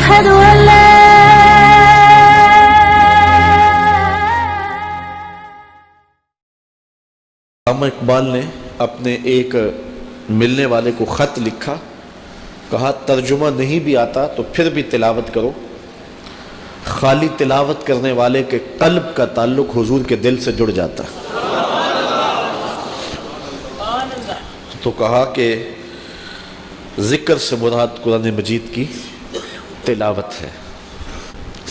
أشهد أن لا علامہ اقبال نے اپنے ایک ملنے والے کو خط لکھا، کہا ترجمہ نہیں بھی آتا تو پھر بھی تلاوت کرو، خالی تلاوت کرنے والے کے قلب کا تعلق حضور کے دل سے جڑ جاتا ہے۔ تو کہا کہ ذکر سے مراد قرآن مجید کی تلاوت ہے۔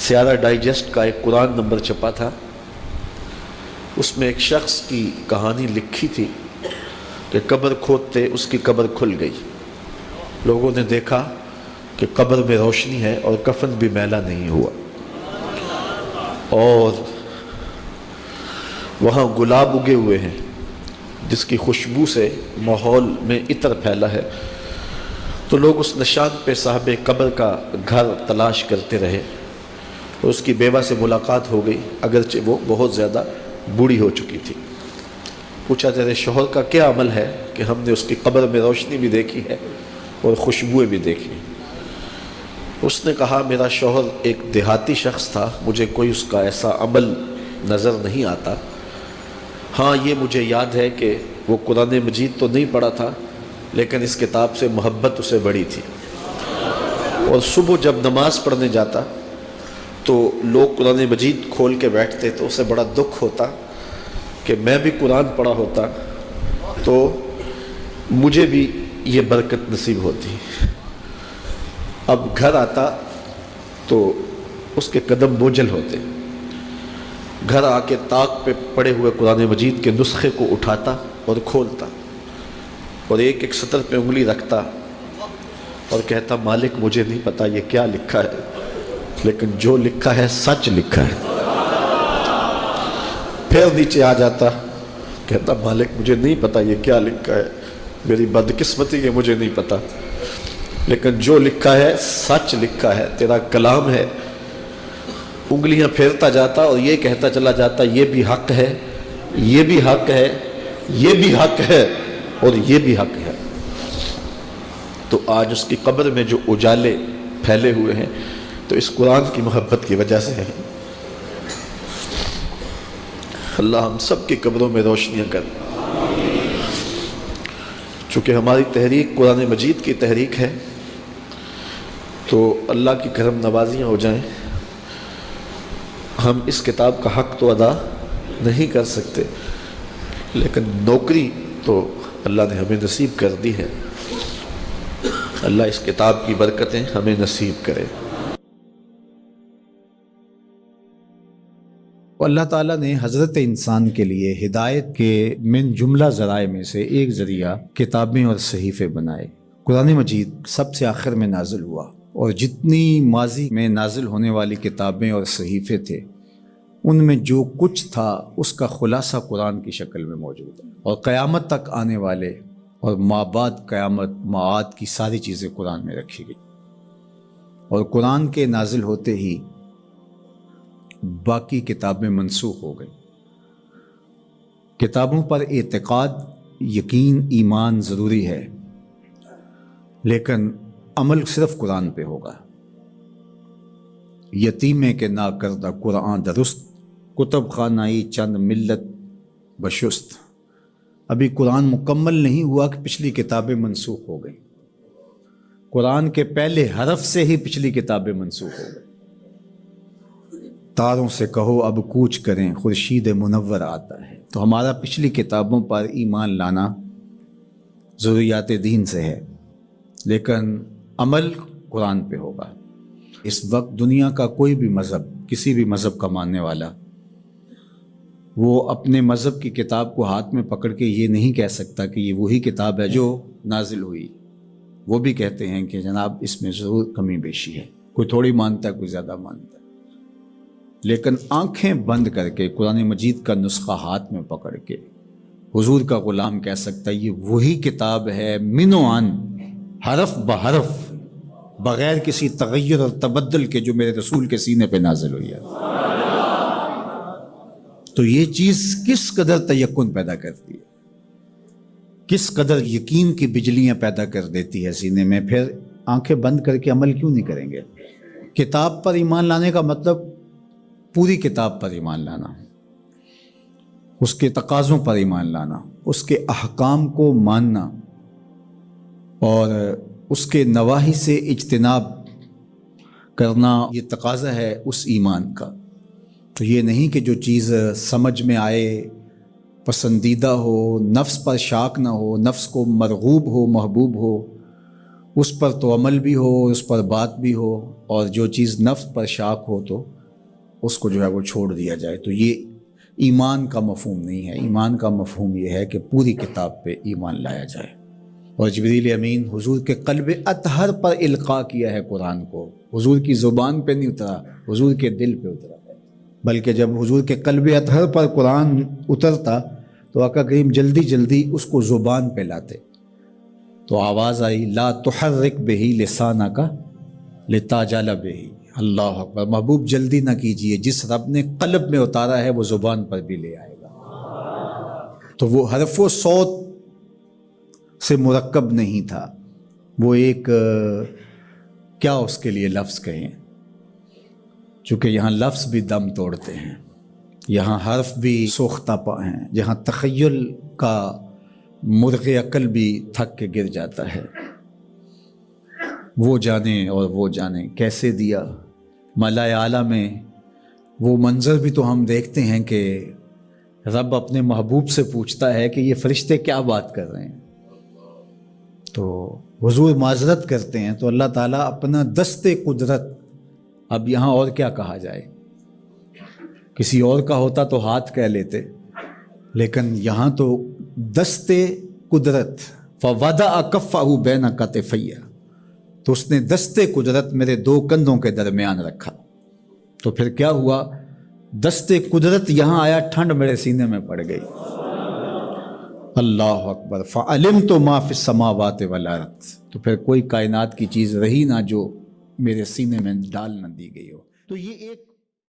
سیارہ ڈائجسٹ کا ایک قرآن نمبر چھپا تھا، اس میں ایک شخص کی کہانی لکھی تھی کہ قبر کھودتے اس کی قبر کھل گئی، لوگوں نے دیکھا کہ قبر میں روشنی ہے اور کفن بھی میلا نہیں ہوا، اور وہاں گلاب اگے ہوئے ہیں جس کی خوشبو سے ماحول میں عطر پھیلا ہے۔ تو لوگ اس نشان پہ صاحب قبر کا گھر تلاش کرتے رہے، اور اس کی بیوہ سے ملاقات ہو گئی، اگرچہ وہ بہت زیادہ بوڑھی ہو چکی تھی۔ پوچھا تیرے شوہر کا کیا عمل ہے کہ ہم نے اس کی قبر میں روشنی بھی دیکھی ہے اور خوشبوئیں بھی دیکھی ہیں؟ اس نے کہا میرا شوہر ایک دیہاتی شخص تھا، مجھے کوئی اس کا ایسا عمل نظر نہیں آتا، ہاں یہ مجھے یاد ہے کہ وہ قرآن مجید تو نہیں پڑھا تھا لیکن اس کتاب سے محبت اسے بڑی تھی، اور صبح جب نماز پڑھنے جاتا تو لوگ قرآن مجید کھول کے بیٹھتے تو اسے بڑا دکھ ہوتا کہ میں بھی قرآن پڑھا ہوتا تو مجھے بھی یہ برکت نصیب ہوتی۔ اب گھر آتا تو اس کے قدم بوجھل ہوتے، گھر آ کے طاق پہ پڑے ہوئے قرآن مجید کے نسخے کو اٹھاتا اور کھولتا، اور ایک ایک سطر پہ انگلی رکھتا اور کہتا مالک مجھے نہیں پتا یہ کیا لکھا ہے، لیکن جو لکھا ہے سچ لکھا ہے۔ پھر نیچے آ جاتا، کہتا مالک مجھے نہیں پتا یہ کیا لکھا ہے، میری بدقسمتی ہے مجھے نہیں پتا، لیکن جو لکھا ہے سچ لکھا ہے، تیرا کلام ہے۔ انگلیاں پھیرتا جاتا اور یہ کہتا چلا جاتا یہ بھی حق ہے، یہ بھی حق ہے، یہ بھی حق ہے، اور یہ بھی حق ہے۔ تو آج اس کی قبر میں جو اجالے پھیلے ہوئے ہیں تو اس قرآن کی محبت کی وجہ سے ہے۔ اللہ ہم سب کی قبروں میں روشنیاں کر۔ چونکہ ہماری تحریک قرآن مجید کی تحریک ہے تو اللہ کی کرم نوازیاں ہو جائیں۔ ہم اس کتاب کا حق تو ادا نہیں کر سکتے، لیکن نوکری تو اللہ نے ہمیں نصیب کر دی ہے۔ اللہ اس کتاب کی برکتیں ہمیں نصیب کرے۔ اللہ تعالیٰ نے حضرت انسان کے لیے ہدایت کے من جملہ ذرائع میں سے ایک ذریعہ کتابیں اور صحیفے بنائے۔ قرآن مجید سب سے آخر میں نازل ہوا، اور جتنی ماضی میں نازل ہونے والی کتابیں اور صحیفے تھے ان میں جو کچھ تھا اس کا خلاصہ قرآن کی شکل میں موجود ہے، اور قیامت تک آنے والے اور ما بعد قیامت معاد کی ساری چیزیں قرآن میں رکھی گئی۔ اور قرآن کے نازل ہوتے ہی باقی کتابیں منسوخ ہو گئیں۔ کتابوں پر اعتقاد، یقین، ایمان ضروری ہے، لیکن عمل صرف قرآن پہ ہوگا۔ یتیمے کے نا کردہ قرآن درست، کتب خانائی چند ملت بشست۔ ابھی قرآن مکمل نہیں ہوا کہ پچھلی کتابیں منسوخ ہو گئیں۔ قرآن کے پہلے حرف سے ہی پچھلی کتابیں منسوخ ہو گئیں۔ تاروں سے کہو اب کوچ کریں، خورشید منور آتا ہے۔ تو ہمارا پچھلی کتابوں پر ایمان لانا ضروریات دین سے ہے، لیکن عمل قرآن پہ ہوگا۔ اس وقت دنیا کا کوئی بھی مذہب، کسی بھی مذہب کا ماننے والا، وہ اپنے مذہب کی کتاب کو ہاتھ میں پکڑ کے یہ نہیں کہہ سکتا کہ یہ وہی کتاب ہے جو نازل ہوئی۔ وہ بھی کہتے ہیں کہ جناب اس میں ضرور کمی بیشی ہے، کوئی تھوڑی مانتا ہے کوئی زیادہ مانتا ہے، لیکن آنکھیں بند کر کے قرآن مجید کا نسخہ ہاتھ میں پکڑ کے حضور کا غلام کہہ سکتا ہے یہ وہی کتاب ہے من و عن، حرف بحرف، بغیر کسی تغیر اور تبدل کے، جو میرے رسول کے سینے پہ نازل ہوئی ہے۔ تو یہ چیز کس قدر تیقن پیدا کرتی ہے، کس قدر یقین کی بجلیاں پیدا کر دیتی ہے سینے میں۔ پھر آنکھیں بند کر کے عمل کیوں نہیں کریں گے؟ کتاب پر ایمان لانے کا مطلب پوری کتاب پر ایمان لانا، اس کے تقاضوں پر ایمان لانا، اس کے احکام کو ماننا اور اس کے نواہی سے اجتناب کرنا، یہ تقاضا ہے اس ایمان کا۔ تو یہ نہیں کہ جو چیز سمجھ میں آئے، پسندیدہ ہو، نفس پر شاک نہ ہو، نفس کو مرغوب ہو، محبوب ہو، اس پر تو عمل بھی ہو، اس پر بات بھی ہو، اور جو چیز نفس پر شاک ہو تو اس کو جو ہے وہ چھوڑ دیا جائے۔ تو یہ ایمان کا مفہوم نہیں ہے۔ ایمان کا مفہوم یہ ہے کہ پوری کتاب پہ ایمان لایا جائے۔ اور جبریل امین حضور کے قلب اطہر پر القاء کیا ہے قرآن کو، حضور کی زبان پہ نہیں اترا، حضور کے دل پہ اترا ہے۔ بلکہ جب حضور کے قلب اطہر پر قرآن اترتا تو آقا کریم جلدی جلدی اس کو زبان پہ لاتے، تو آواز آئی لا تحرک بہی لسانک لتعجل بہی۔ اللہ اکبر، محبوب جلدی نہ کیجئے، جس رب نے قلب میں اتارا ہے وہ زبان پر بھی لے آئے گا۔ تو وہ حرف و صوت سے مرکب نہیں تھا، وہ ایک کیا اس کے لیے لفظ کہیں، چونکہ یہاں لفظ بھی دم توڑتے ہیں، یہاں حرف بھی سوختہ پا ہیں، جہاں تخیل کا مرغ عقل بھی تھک کے گر جاتا ہے۔ وہ جانے اور وہ جانے کیسے دیا ملائے اعلیٰ میں۔ وہ منظر بھی تو ہم دیکھتے ہیں کہ رب اپنے محبوب سے پوچھتا ہے کہ یہ فرشتے کیا بات کر رہے ہیں، تو حضور معذرت کرتے ہیں، تو اللہ تعالیٰ اپنا دست قدرت، اب یہاں اور کیا کہا جائے، کسی اور کا ہوتا تو ہاتھ کہہ لیتے، لیکن یہاں تو دست قدرت، فوضع کفہ بین کتفی، تو اس نے دست قدرت میرے دو کندھوں کے درمیان رکھا۔ تو پھر کیا ہوا، دست قدرت یہاں آیا، ٹھنڈ میرے سینے میں پڑ گئی۔ اللہ اکبر، فعلمت ما فی السماوات والارض، تو پھر کوئی کائنات کی چیز رہی نہ جو میرے سینے میں ڈال نہ دی گئی ہو۔ تو یہ ایک